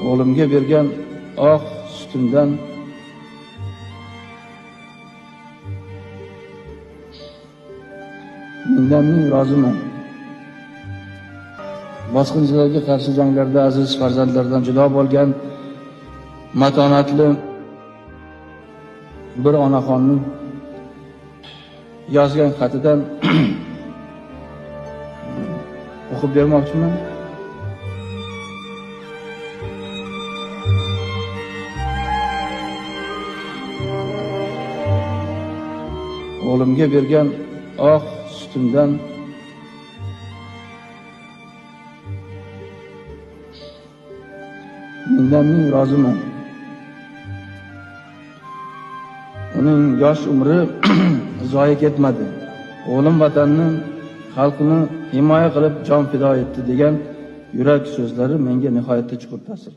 o'g'limga bergan oq sutimdan mingdan ming roziman. Bosqinchilarga qarshi janglarda aziz farzandlardan judo bo'lgan matonatli bir onaxonning yozgan xatidan o'qib bermoqchiman. O'g'limga bergan oq sutimdan mingdan ming roziman. Uning yosh umri zoya ketmadi. O'g'lim vatanni, xalqini himoya qilib jon fido etdi degan yurak so'zlari menga nihoyatda chuqur ta'sir